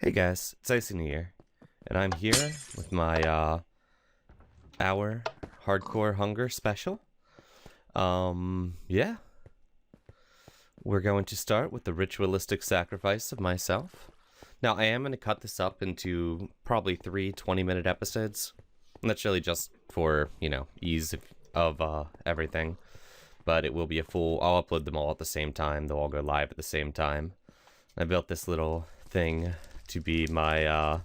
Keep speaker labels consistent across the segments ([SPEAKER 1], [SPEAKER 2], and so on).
[SPEAKER 1] Hey guys, it's IcyNewYear, and I'm here with my hour hardcore hunger special. Yeah, we're going to start with the ritualistic sacrifice of myself. Now, I am going to cut this up into probably 3 20-minute episodes, and that's really just for, ease of everything. But it will be I'll upload them all at the same time. They'll all go live at the same time. I built this little thing to be my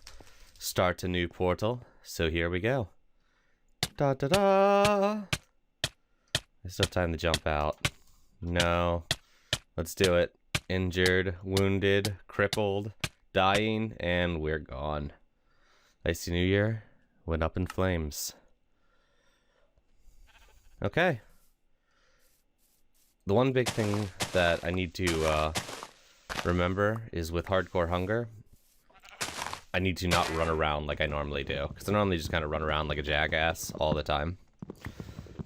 [SPEAKER 1] start a new portal. So here we go. Da da da! I still have time to jump out. No. Let's do it. Injured, wounded, crippled, dying, and we're gone. IcyNewYear went up in flames. Okay. The one big thing that I need to remember is with hardcore hunger, I need to not run around like I normally do, because I normally just kind of run around like a jackass all the time.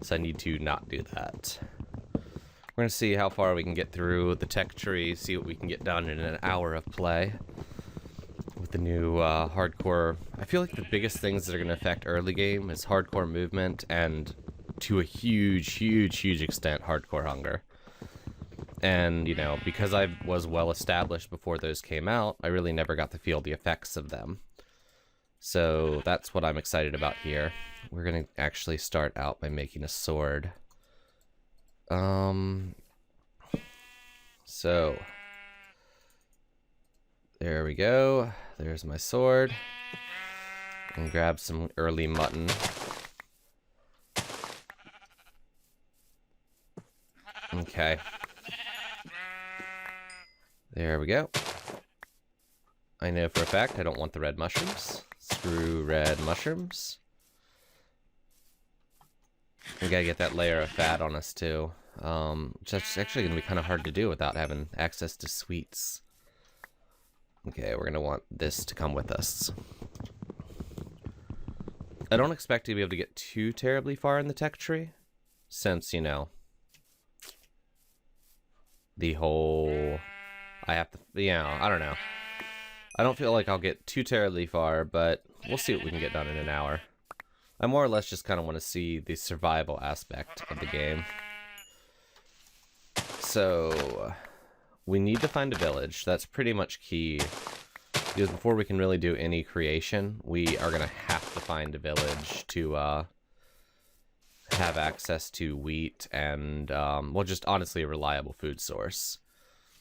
[SPEAKER 1] So I need to not do that. We're going to see how far we can get through the tech tree, see what we can get done in an hour of play with the new hardcore. I feel like the biggest things that are going to affect early game is hardcore movement and, to a huge extent, hardcore hunger. And, because I was well established before those came out, I really never got to feel the effects of them. So that's what I'm excited about here. We're going to actually start out by making a sword. So there we go. There's my sword. And grab some early mutton. Okay. There we go. I know for a fact I don't want the red mushrooms. Screw red mushrooms. We gotta get that layer of fat on us too. Which is actually gonna be kind of hard to do without having access to sweets. Okay, we're gonna want this to come with us. I don't expect to be able to get too terribly far in the tech tree, since, the whole... I have to, I don't know. I don't feel like I'll get too terribly far, but we'll see what we can get done in an hour. I more or less just kind of want to see the survival aspect of the game. So, we need to find a village. That's pretty much key. Because before we can really do any creation, we are going to have to find a village to have access to wheat and, well, just honestly a reliable food source.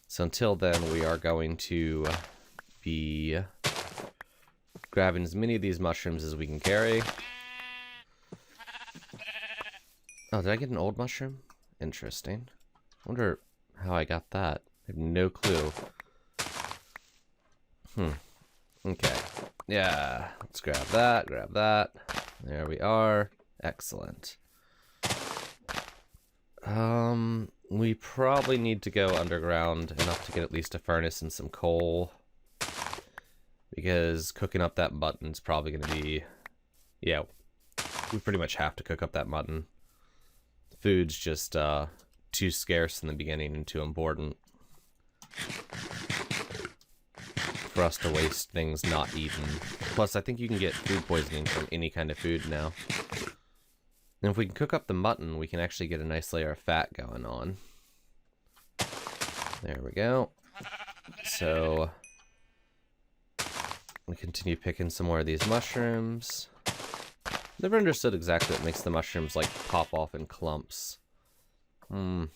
[SPEAKER 1] So until then, we are going to be grabbing as many of these mushrooms as we can carry. Oh, did I get an old mushroom? Interesting. I wonder how I got that. I have no clue. Okay. Yeah, let's grab that. There we are. Excellent. We probably need to go underground enough to get at least a furnace and some coal. Because cooking up that mutton's probably going to be... Yeah, we pretty much have to cook up that mutton. Food's just too scarce in the beginning and too important for us to waste things not eaten. Plus, I think you can get food poisoning from any kind of food now. And if we can cook up the mutton, we can actually get a nice layer of fat going on. There we go. So, we continue picking some more of these mushrooms. Never understood exactly what makes the mushrooms, like, pop off in clumps. It's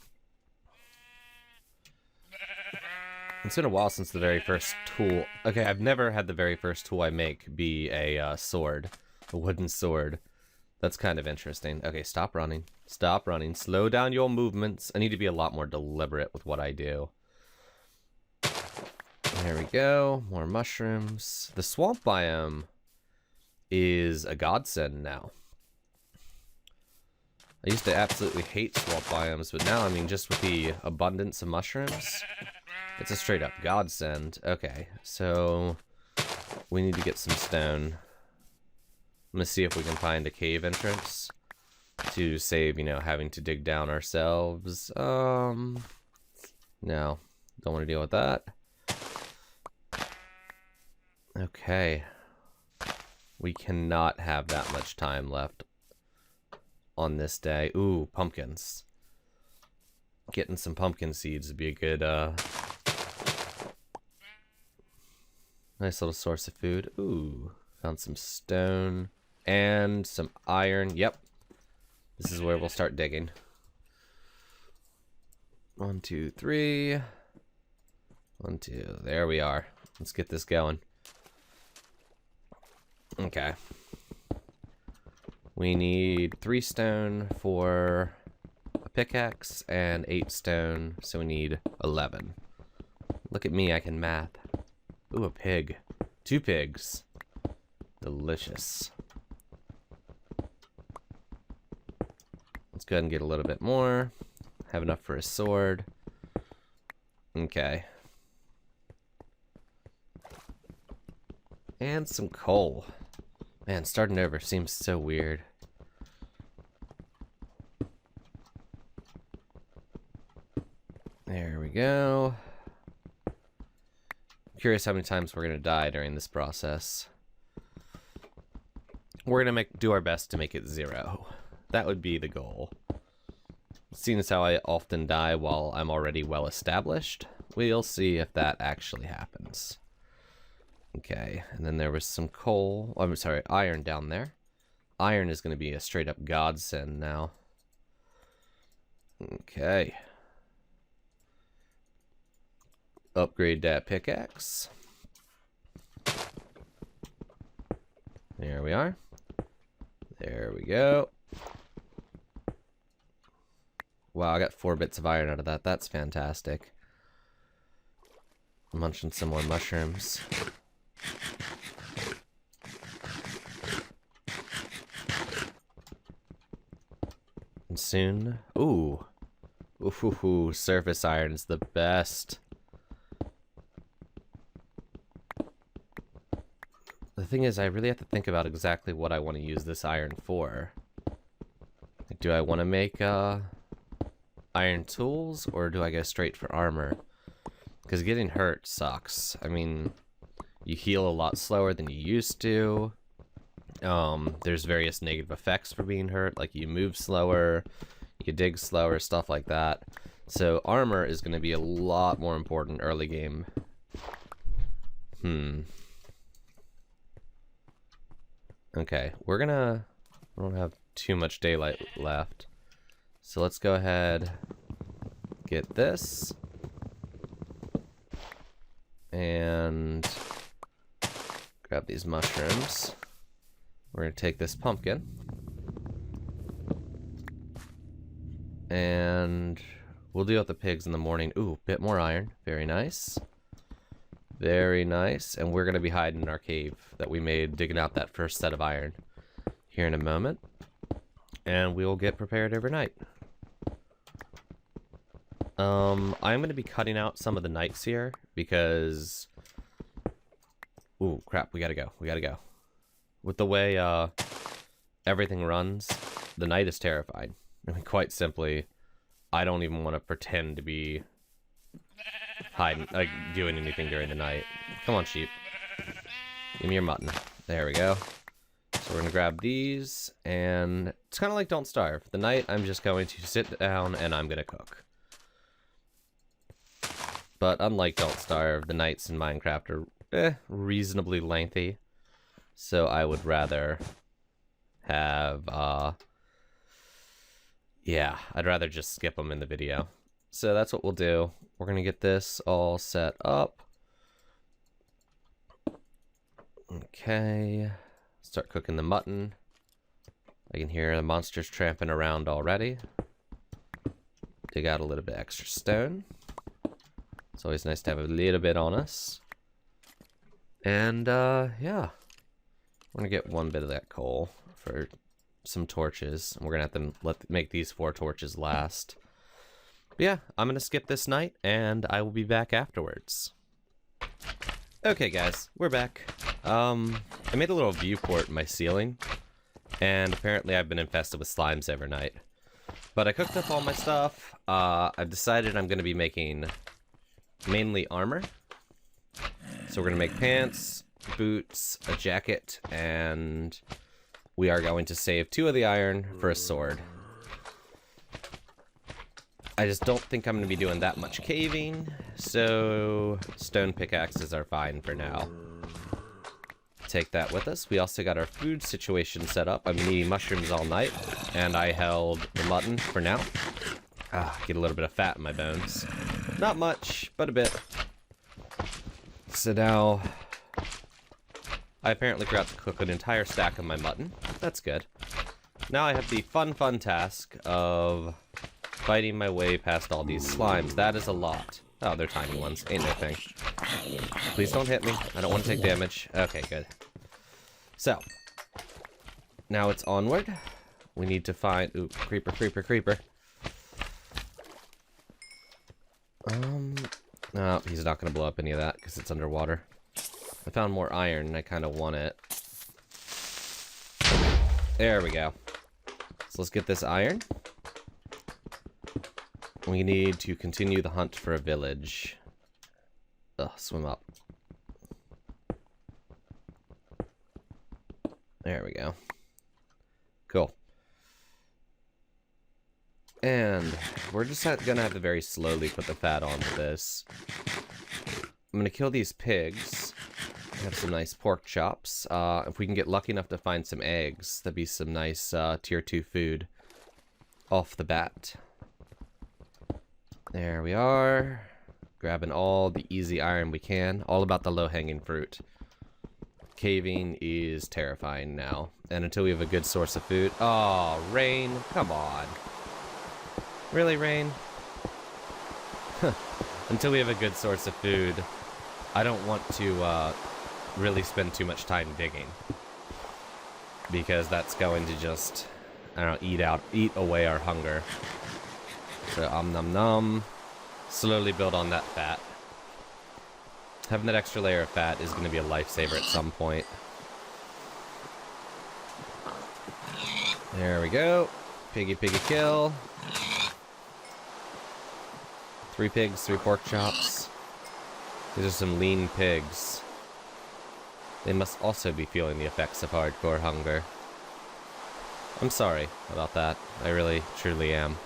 [SPEAKER 1] been a while since the very first tool. Okay, I've never had the very first tool I make be a sword. A wooden sword. That's kind of interesting. Okay, stop running. Stop running. Slow down your movements. I need to be a lot more deliberate with what I do. There we go. More mushrooms. The swamp biome is a godsend now. I used to absolutely hate swamp biomes, but now, I mean, just with the abundance of mushrooms, it's a straight up godsend. Okay, so we need to get some stone. I'm gonna see if we can find a cave entrance to save, having to dig down ourselves. No, don't want to deal with that. Okay. We cannot have that much time left on this day. Ooh, pumpkins. Getting some pumpkin seeds would be a good, nice little source of food. Ooh, found some stone and some iron. Yep. This is where we'll start digging. 1, 2, 3. 1, 2. There we are. Let's get this going. Okay. We need 3 stone for a pickaxe and 8 stone, so we need 11. Look at me, I can math. Ooh, a pig. 2 pigs. Delicious. Let's go ahead and get a little bit more. Have enough for a sword. Okay. And some coal. Man, starting over seems so weird. There we go. Curious how many times we're gonna die during this process. We're gonna do our best to make it 0. That would be the goal. Seeing as how I often die while I'm already well established, we'll see if that actually happens. Okay, and then there was some coal. Oh, I'm sorry, iron down there. Iron is going to be a straight up godsend now. Okay. Upgrade that pickaxe. There we are. There we go. Wow, I got 4 bits of iron out of that. That's fantastic. Munching some more mushrooms. And soon... Ooh. Ooh, surface iron is the best. The thing is, I really have to think about exactly what I want to use this iron for. Like, do I want to make, iron tools, or do I go straight for armor? Because getting hurt sucks. I mean, you heal a lot slower than you used to. There's various negative effects for being hurt, like you move slower, you dig slower, stuff like that. So armor is going to be a lot more important early game. Okay, we don't have too much daylight left. So let's go ahead, get this, and grab these mushrooms. We're going to take this pumpkin, and we'll deal with the pigs in the morning. Ooh, bit more iron. Very nice. Very nice. And we're going to be hiding in our cave that we made, digging out that first set of iron here in a moment. And we will get prepared overnight. I'm going to be cutting out some of the nights here because... Ooh, crap. We got to go. We got to go. With the way everything runs, the night is terrifying. I mean, quite simply, I don't even want to pretend to be hiding, like, doing anything during the night. Come on, sheep. Give me your mutton. There we go. So we're going to grab these, and it's kind of like Don't Starve. The night, I'm just going to sit down, and I'm going to cook. But unlike Don't Starve, the nights in Minecraft are reasonably lengthy. So I would rather have, yeah, I'd rather just skip them in the video. So that's what we'll do. We're going to get this all set up. Okay. Start cooking the mutton. I can hear the monsters tramping around already. Dig out a little bit extra stone. It's always nice to have a little bit on us. And, yeah. We're going to get 1 bit of that coal for some torches. We're going to have to make these 4 torches last. But yeah, I'm going to skip this night, and I will be back afterwards. Okay, guys, we're back. I made a little viewport in my ceiling, and apparently I've been infested with slimes every night. But I cooked up all my stuff. I've decided I'm going to be making mainly armor. So we're going to make pants, boots, a jacket, and we are going to save 2 of the iron for a sword. I just don't think I'm going to be doing that much caving, so stone pickaxes are fine for now. Take that with us. We also got our food situation set up. I've been eating mushrooms all night, and I held the mutton for now. Get a little bit of fat in my bones. Not much, but a bit. So now, I apparently forgot to cook an entire stack of my mutton. That's good. Now I have the fun task of fighting my way past all these slimes. That is a lot. Oh, they're tiny ones. Ain't no thing. Please don't hit me. I don't want to take damage. Okay, good. So, now it's onward. We need to find... Ooh, creeper. No, he's not going to blow up any of that because it's underwater. I found more iron and I kind of want it. There we go. So let's get this iron. We need to continue the hunt for a village. Ugh, swim up. There we go. Cool. And we're just gonna have to very slowly put the fat onto this. I'm gonna kill these pigs. Have some nice pork chops. If we can get lucky enough to find some eggs, that'd be some nice tier 2 food off the bat. There we are. Grabbing all the easy iron we can. All about the low-hanging fruit. Caving is terrifying now. And until we have a good source of food... Oh, rain. Come on. Really, rain? Until we have a good source of food, I don't want to really spend too much time digging. Because that's going to just, I don't know, eat away our hunger. So, nom nom. Slowly build on that fat. Having that extra layer of fat is going to be a lifesaver at some point. There we go. Piggy kill. 3 pigs, 3 pork chops. These are some lean pigs. They must also be feeling the effects of hardcore hunger. I'm sorry about that. I really, truly am.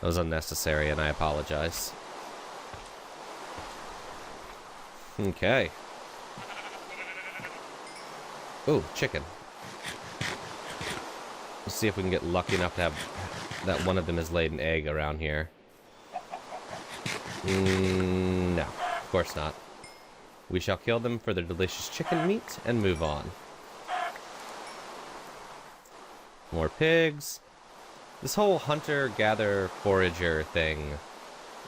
[SPEAKER 1] That was unnecessary, and I apologize. Okay. Ooh, chicken. Let's see if we can get lucky enough to have that one of them has laid an egg around here. No, of course not. We shall kill them for their delicious chicken meat and move on. More pigs. This whole hunter-gatherer-forager thing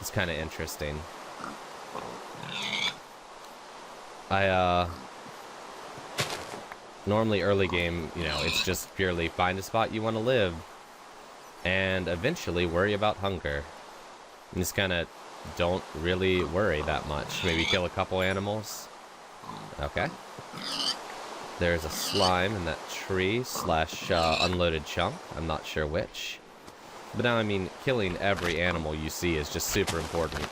[SPEAKER 1] is kind of interesting. Normally early game, you know, it's just purely find a spot you want to live and eventually worry about hunger. And just kind of don't really worry that much. Maybe kill a couple animals. Okay. There's a slime in that tree slash unloaded chunk. I'm not sure which. But now, I mean, killing every animal you see is just super important.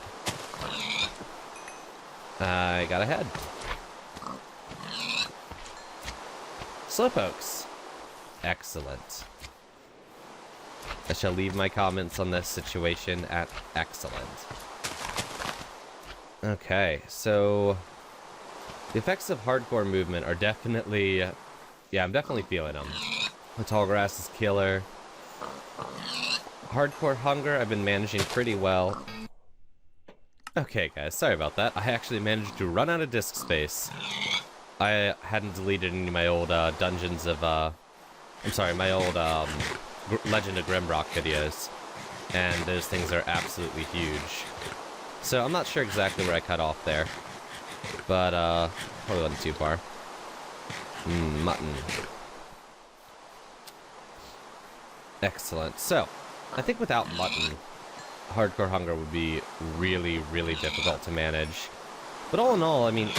[SPEAKER 1] I got ahead. Slowpokes. Excellent. I shall leave my comments on this situation at excellent. Okay, so the effects of hardcore movement are definitely, yeah, I'm definitely feeling them. The tall grass is killer. Hardcore hunger, I've been managing pretty well. Okay, guys, sorry about that. I actually managed to run out of disk space. I hadn't deleted any of my old dungeons of, I'm sorry, my old Legend of Grimrock videos. And those things are absolutely huge. So I'm not sure exactly where I cut off there. But, probably wasn't too far. Mutton. Excellent. So, I think without mutton, hardcore hunger would be really, really difficult to manage. But all in all, I mean,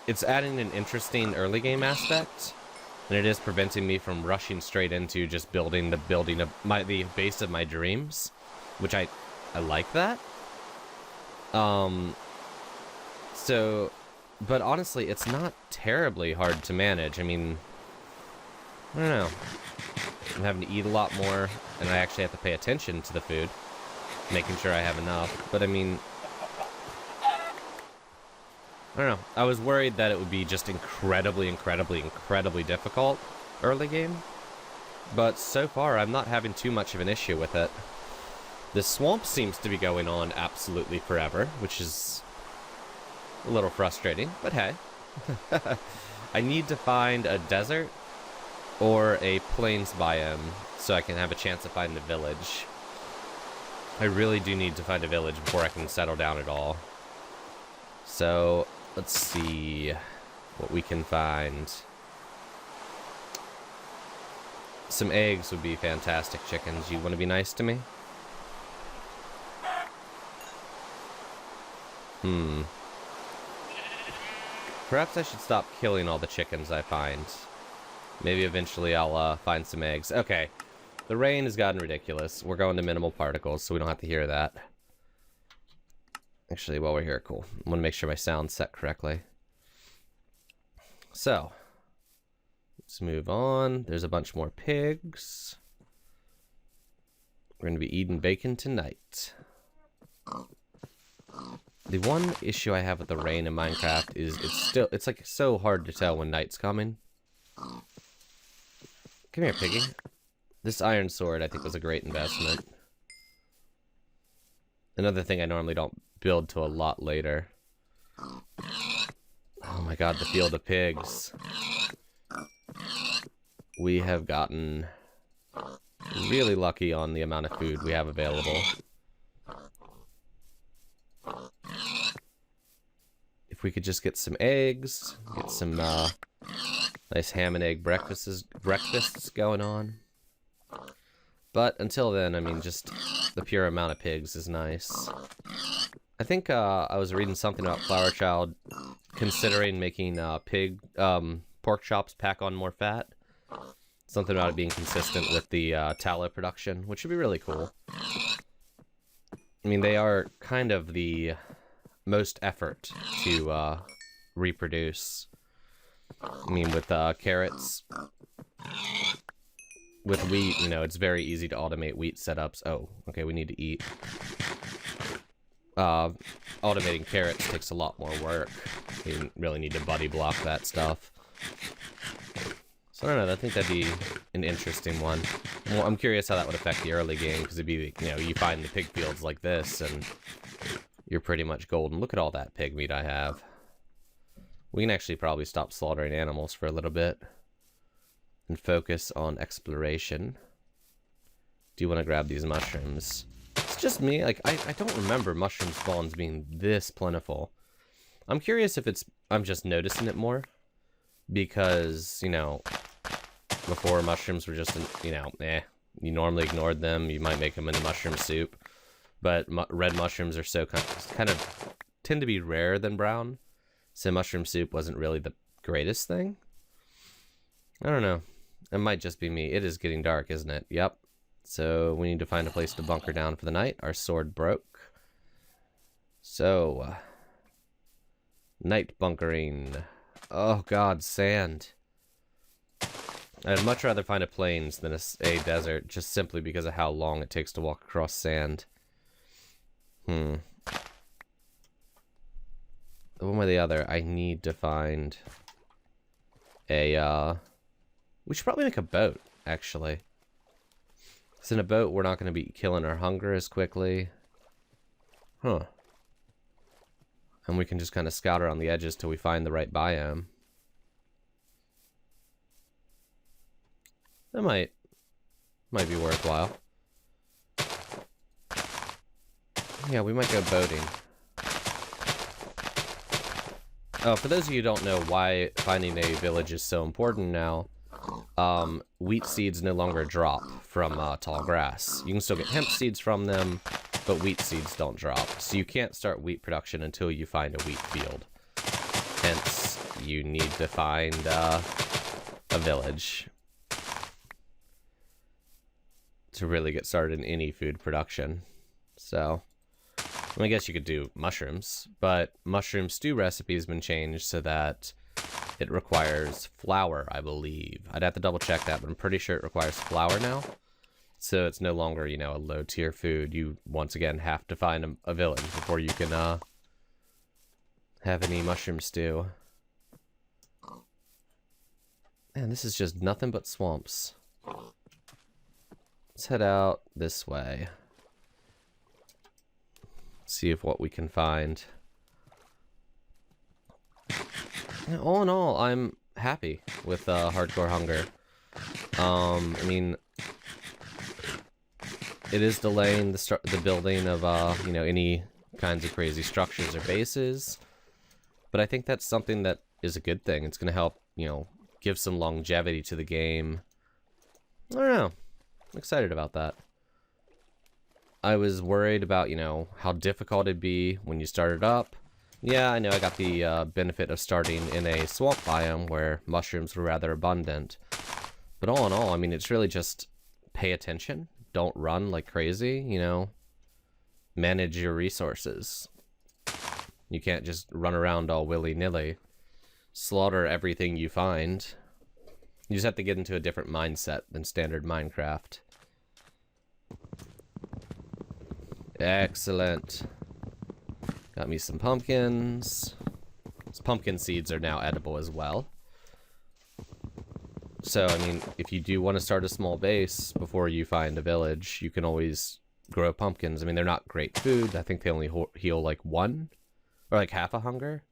[SPEAKER 1] it's adding an interesting early game aspect, and it is preventing me from rushing straight into just building the base of my dreams, which I like that. So But honestly, it's not terribly hard to manage. I mean, I don't know. I'm having to eat a lot more, and I actually have to pay attention to the food, making sure I have enough. But I mean, I don't know. I was worried that it would be just incredibly difficult early game. But so far, I'm not having too much of an issue with it. The swamp seems to be going on absolutely forever, which is a little frustrating, but hey. I need to find a desert or a plains biome so I can have a chance to find a village. I really do need to find a village before I can settle down at all. So, let's see what we can find. Some eggs would be fantastic, chickens. You want to be nice to me? Perhaps I should stop killing all the chickens I find. Maybe eventually I'll find some eggs. Okay, the rain has gotten ridiculous. We're going to minimal particles, so we don't have to hear that. Actually, while we're here, cool. I want to make sure my sound's set correctly. So, let's move on. There's a bunch more pigs. We're going to be eating bacon tonight. The one issue I have with the rain in Minecraft is it's like so hard to tell when night's coming. Come here, piggy. This iron sword I think was a great investment. Another thing I normally don't build till a lot later. Oh my god, the field of pigs. We have gotten really lucky on the amount of food we have available. If we could just get some eggs, get some nice ham and egg breakfasts going on. But until then, I mean, just the pure amount of pigs is nice. I think I was reading something about Flower Child considering making pork chops pack on more fat. Something about it being consistent with the tallow production, which would be really cool. I mean, they are kind of the most effort to reproduce. I mean, with carrots, with wheat, you know, it's very easy to automate wheat setups. Oh, okay, we need to eat. Automating carrots takes a lot more work. You really need to buddy block that stuff. So I don't know, I think that'd be an interesting one. Well, I'm curious how that would affect the early game, because it'd be, you know, you find the pig fields like this, and you're pretty much golden. Look at all that pig meat I have. We can actually probably stop slaughtering animals for a little bit and focus on exploration. Do you want to grab these mushrooms? It's just me, like, I don't remember mushroom spawns being this plentiful. I'm curious if I'm just noticing it more, because, you know, before mushrooms were just, you know, you normally ignored them, you might make them into mushroom soup, but red mushrooms are so kind of tend to be rarer than brown, so mushroom soup wasn't really the greatest thing. I don't know. It might just be me. It is getting dark, isn't it? Yep. So we need to find a place to bunker down for the night. Our sword broke. So, night bunkering. Oh god, sand. I'd much rather find a plains than a desert, just simply because of how long it takes to walk across sand. One way or the other, I need to find a, we should probably make a boat, actually. Because in a boat, we're not going to be killing our hunger as quickly. Huh. And we can just kind of scout around the edges till we find the right biome. That might be worthwhile. Yeah, we might go boating. Oh, for those of you who don't know why finding a village is so important now, wheat seeds no longer drop from tall grass. You can still get hemp seeds from them, but wheat seeds don't drop. So you can't start wheat production until you find a wheat field. Hence, you need to find a village to really get started in any food production. So, I guess you could do mushrooms, but mushroom stew recipe has been changed so that it requires flour, I believe. I'd have to double check that, but I'm pretty sure it requires flour now. So it's no longer, you know, a low tier food. You, once again, have to find a village before you can have any mushroom stew. Man, this is just nothing but swamps. Let's head out this way. See if what we can find. All in all, I'm happy with Hardcore Hunger. I mean, it is delaying the building of you know, any kinds of crazy structures or bases, but I think that's something that is a good thing. It's going to help, you know, give some longevity to the game. I don't know. I'm excited about that. I was worried about, you know, how difficult it'd be when you started up. Yeah, I know I got the benefit of starting in a swamp biome where mushrooms were rather abundant. But all in all, I mean, it's really just pay attention. Don't run like crazy, you know. Manage your resources. You can't just run around all willy-nilly. Slaughter everything you find. You just have to get into a different mindset than standard Minecraft. Excellent. Got me some pumpkins. These pumpkin seeds are now edible as well. So, I mean, if you do want to start a small base before you find a village, you can always grow pumpkins. I mean, they're not great food. I think they only heal like one, or like half a hunger,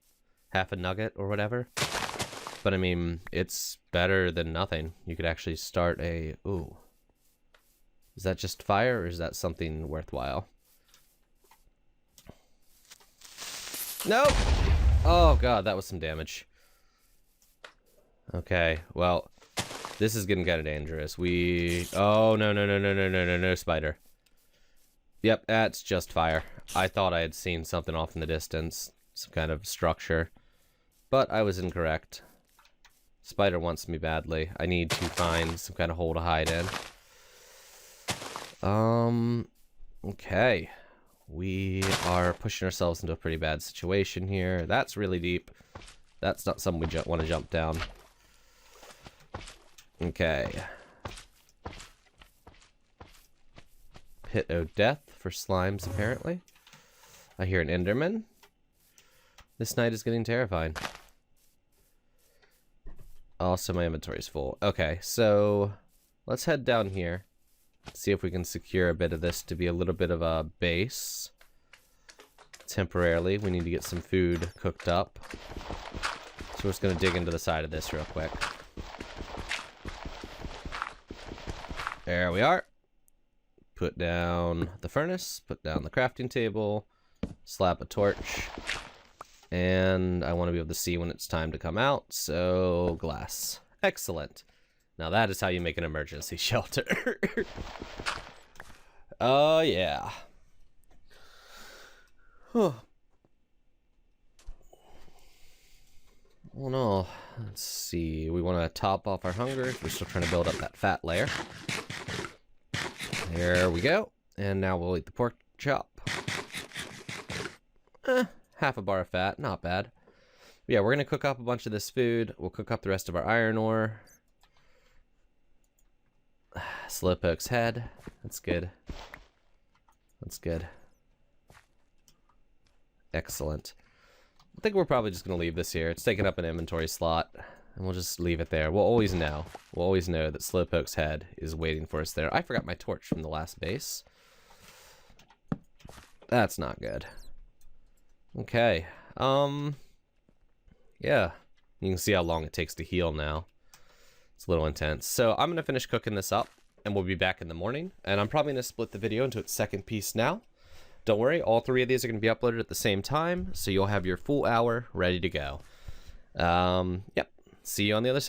[SPEAKER 1] half a nugget or whatever. But I mean, it's better than nothing. You could actually start a... Ooh. Is that just fire, or is that something worthwhile? Nope! Oh god, that was some damage. Okay, well, this is getting kind of dangerous. Oh, no, spider. Yep, that's just fire. I thought I had seen something off in the distance. Some kind of structure. But I was incorrect. Spider wants me badly. I need to find some kind of hole to hide in. Okay. We are pushing ourselves into a pretty bad situation here. That's really deep. That's not something we want to jump down. Okay. Pit of death for slimes, apparently. I hear an Enderman. This night is getting terrifying. Also, my inventory's full. Okay, so let's head down here. See if we can secure a bit of this to be a little bit of a base. Temporarily, we need to get some food cooked up. So we're just going to dig into the side of this real quick. There we are. Put down the furnace, put down the crafting table, slap a torch, and I want to be able to see when it's time to come out, so glass. Excellent. Now that is how you make an emergency shelter. Oh, yeah. Oh no. Let's see. We want to top off our hunger. We're still trying to build up that fat layer. There we go. And now we'll eat the pork chop. Half a bar of fat. Not bad. But yeah, we're going to cook up a bunch of this food. We'll cook up the rest of our iron ore. Slowpoke's head. That's good. That's good. Excellent. I think we're probably just going to leave this here. It's taking up an inventory slot. And we'll just leave it there. We'll always know. We'll always know that Slowpoke's head is waiting for us there. I forgot my torch from the last base. That's not good. Okay. Yeah. You can see how long it takes to heal now. It's a little intense. So I'm going to finish cooking this up, and we'll be back in the morning. And I'm probably going to split the video into its second piece now. Don't worry, all three of these are going to be uploaded at the same time, so you'll have your full hour ready to go. Yep. See you on the other side.